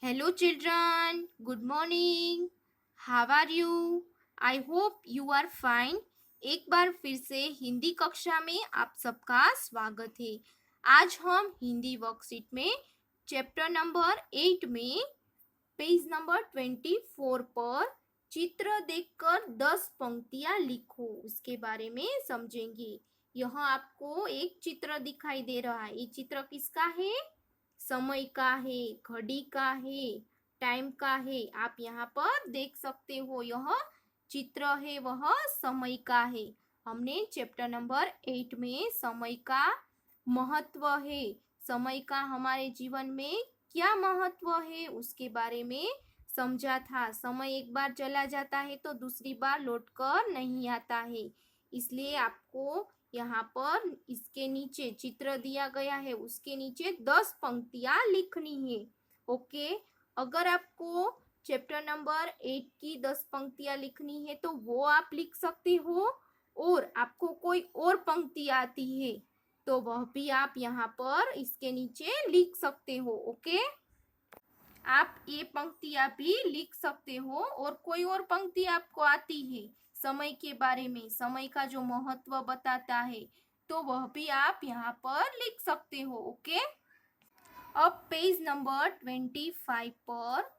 Hello, children. Good morning. How are you? I hope you are fine. एक बार फिर से हिंदी कक्षा में आप सबका स्वागत है। आज हम हिंदी वर्कशीट में चैप्टर नंबर 8 में पेज नंबर 24 पर चित्र देखकर 10 पंक्तियां लिखो उसके बारे में समझेंगे। यहाँ आपको एक चित्र दिखाई दे रहा है। ये चित्र किसका है? समय का है, घड़ी का है, टाइम का है। आप यहाँ पर देख सकते हो, यह चित्र है वह समय का है। हमने चैप्टर नंबर 8 में समय का महत्व है, समय का हमारे जीवन में क्या महत्व है उसके बारे में समझा था। समय एक बार चला जाता है तो दूसरी बार लौट कर नहीं आता है, इसलिए आपको यहाँ पर इसके नीचे चित्र दिया गया है, उसके नीचे 10 पंक्तियां लिखनी है। ओके, अगर आपको चैप्टर नंबर 8 की 10 पंक्तियां लिखनी है तो वो आप लिख सकते हो, और आपको कोई और पंक्ति आती है तो वह भी आप यहाँ पर इसके नीचे लिख सकते हो। ओके, आप ये पंक्तियां भी लिख सकते हो, और कोई और पंक्ति आपको आती है समय के बारे में, समय का जो महत्व बताता है, तो वह भी आप यहाँ पर लिख सकते हो। ओके, अब पेज नंबर 25 पर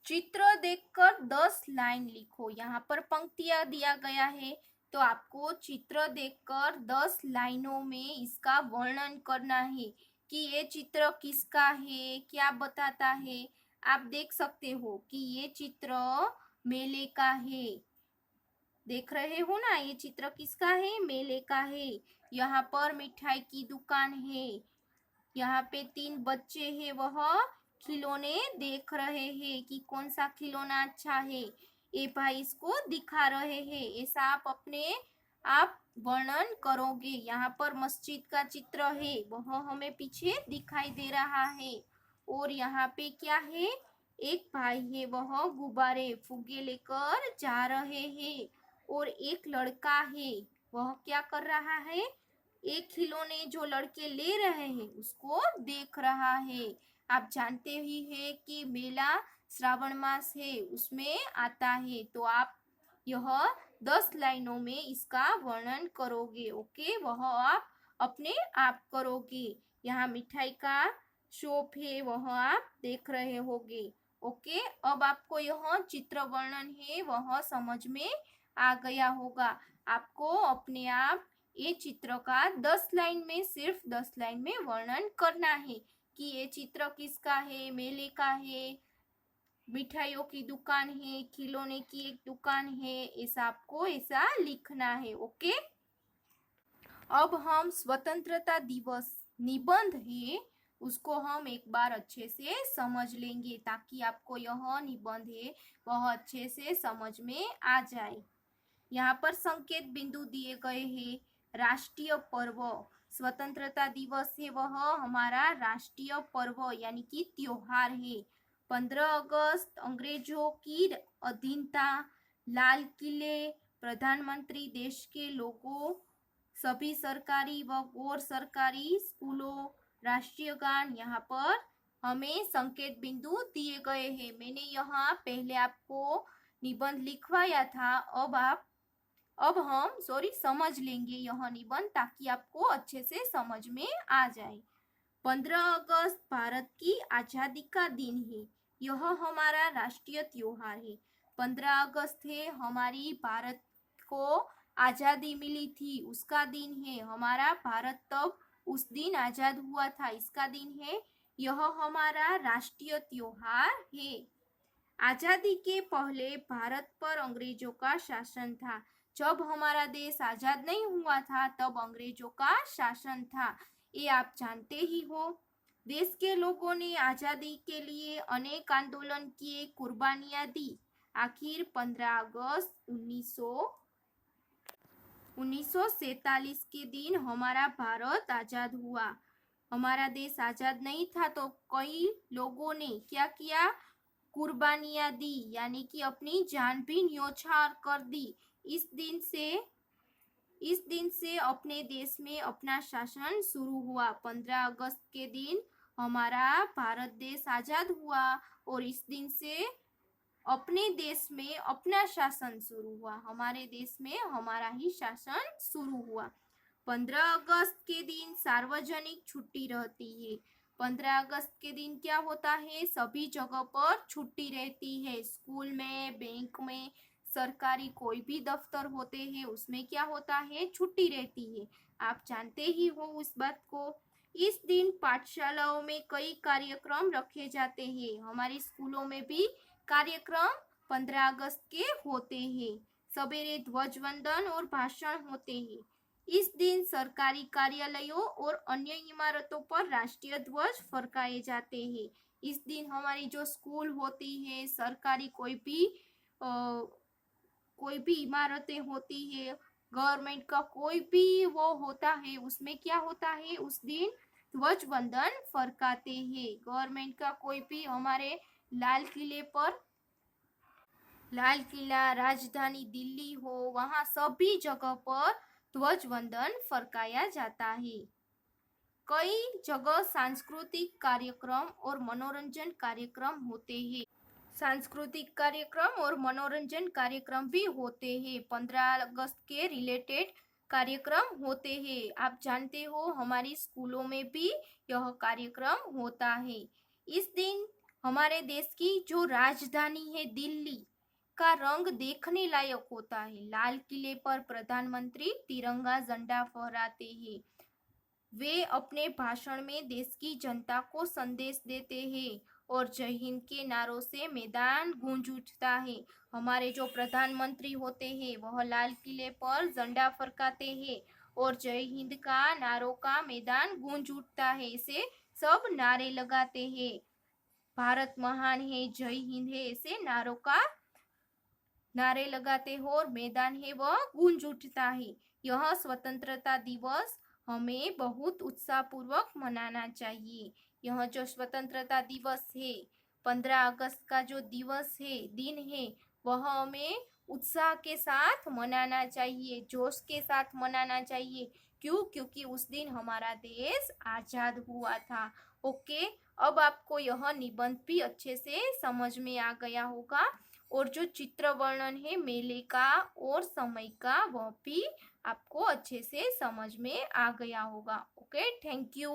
चित्र देखकर 10 लाइन लिखो। यहाँ पर पंक्तियां दिया गया है तो आपको चित्र देखकर 10 लाइनों में इसका वर्णन करना है कि ये चित्र किसका है, क्या बताता है। आप देख सकते हो कि ये चित्र मेले का है। देख रहे हो ना, ये चित्र किसका है? मेले का है। यहाँ पर मिठाई की दुकान है। यहाँ पे 3 बच्चे हैं, वह खिलौने देख रहे हैं कि कौन सा खिलौना अच्छा है। ये भाई इसको दिखा रहे हैं। ऐसा आप अपने आप वर्णन करोगे। यहाँ पर मस्जिद का चित्र है, वह हमें पीछे दिखाई दे रहा है। और यहाँ पे क्या है? एक भाई है, वह गुब्बारे फुग्गे लेकर जा रहे हैं। और एक लड़का है, वह क्या कर रहा है? एक खिलौने जो लड़के ले रहे हैं उसको देख रहा है। आप जानते ही हैं कि मेला श्रावण मास है उसमें आता है, तो आप यह 10 लाइनों में इसका वर्णन करोगे। ओके, वह आप अपने आप करोगे। यहाँ मिठाई का शॉप है, वह आप देख रहे होगे। ओके, अब आपको यह चित्र वर्णन है वह समझ में आ गया होगा। आपको अपने आप ये चित्र का 10 लाइन में, सिर्फ 10 लाइन में वर्णन करना है कि ये चित्र किसका है, मेले का है, मिठाइयों की दुकान है, खिलौने की एक दुकान है। ऐसा आपको ऐसा लिखना है। ओके, अब हम स्वतंत्रता दिवस निबंध है उसको हम एक बार अच्छे से समझ लेंगे, ताकि आपको यह निबंध है वह अच्छे से समझ में आ जाए। यहाँ पर संकेत बिंदु दिए गए हैं। राष्ट्रीय पर्व, स्वतंत्रता दिवस है वह हमारा राष्ट्रीय पर्व यानी कि त्योहार है। 15 अगस्त अंग्रेजों की अधीनता, लाल किले, प्रधानमंत्री, देश के लोगों, सभी सरकारी व गैर सरकारी स्कूलों, राष्ट्रीय गान। यहाँ पर हमें संकेत बिंदु दिए गए हैं। मैंने यहाँ पहले आपको निबंध लिखवाया था। अब हम समझ लेंगे यह निबंध, ताकि आपको अच्छे से समझ में आ जाए। 15 अगस्त भारत की आजादी का दिन है। यह हमारा राष्ट्रीय त्योहार है। 15 अगस्त है, हमारी भारत को आजादी मिली थी उसका दिन है। हमारा भारत तब उस दिन आजाद हुआ था, इसका दिन है। यह हमारा राष्ट्रीय त्योहार है। आजादी के पहले भारत पर अंग्रेजों का शासन था। जब हमारा देश आजाद नहीं हुआ था तब अंग्रेजों का शासन था, ये आप जानते ही हो। देश के लोगों ने आजादी के लिए अनेक आंदोलन किए, कुर्बानियां दी। आखिर 15 अगस्त 1947 के दिन हमारा भारत आजाद हुआ। हमारा देश आजाद नहीं था तो कई लोगों ने क्या किया? कुर्बानियां दी, यानी कि अपनी जान भी न्योछावर कर दी। इस दिन से अपने देश में अपना शासन शुरू हुआ। 15 अगस्त के दिन हमारा भारत देश आजाद हुआ और इस दिन से अपने देश में अपना शासन शुरू हुआ, हमारे देश में हमारा ही शासन शुरू हुआ। 15 अगस्त के दिन सार्वजनिक छुट्टी रहती है। 15 अगस्त के दिन क्या होता है, सभी जगह पर छुट्टी रहती है। स्कूल में, बैंक में, सरकारी कोई भी दफ्तर होते हैं उसमें क्या होता है, छुट्टी रहती है। आप जानते ही हो उस बात को। इस दिन पाठशालाओं में कई कार्यक्रम रखे जाते हैं। हमारे स्कूलों में भी कार्यक्रम 15 अगस्त के होते हैं। सवेरे ध्वजवंदन और भाषण होते हैं। इस दिन सरकारी कार्यालयों और अन्य इमारतों पर राष्ट्रीय ध्वज फहराए जाते हैं। इस दिन हमारी जो स्कूल होती है, सरकारी कोई भी इमारतें होती है, गवर्नमेंट का कोई भी वो होता है, उसमें क्या होता है, उस दिन ध्वजवंदन फरकाते हैं। गवर्नमेंट का कोई भी, हमारे लाल किले पर, लाल किला, राजधानी दिल्ली हो, वहां सभी जगह पर ध्वजवंदन फरकाया जाता है। कई जगह सांस्कृतिक कार्यक्रम और मनोरंजन कार्यक्रम होते हैं। सांस्कृतिक कार्यक्रम और मनोरंजन कार्यक्रम भी होते हैं। 15 अगस्त के रिलेटेड कार्यक्रम होते हैं। आप जानते हो हमारी स्कूलों में भी यह कार्यक्रम होता है। इस दिन हमारे देश की जो राजधानी है दिल्ली का रंग देखने लायक होता है। लाल किले पर प्रधानमंत्री तिरंगा झंडा फहराते हैं। वे अपने भाषण में देश की जनता को संदेश देते हैं और जय हिंद के नारों से मैदान गूंज उठता है। हमारे जो प्रधानमंत्री होते हैं वह लाल किले पर झंडा फरकाते हैं और जय हिंद का नारों का मैदान गूंज उठता है। ऐसे सब नारे लगाते हैं। भारत महान है, जय हिंद है, ऐसे नारे लगाते हो और मैदान है वह गूंज उठता है। यह स्वतंत्रता दिवस हमें बहुत उत्साह पूर्वक मनाना चाहिए। यह जो स्वतंत्रता दिवस है, 15 अगस्त का जो दिवस है, दिन है, वह हमें उत्साह के साथ मनाना चाहिए, जोश के साथ मनाना चाहिए। क्यों? क्योंकि उस दिन हमारा देश आजाद हुआ था। ओके, अब आपको यह निबंध भी अच्छे से समझ में आ गया होगा और जो चित्र वर्णन है मेले का और समय का, वह भी आपको अच्छे से समझ में आ गया होगा। Okay, thank you.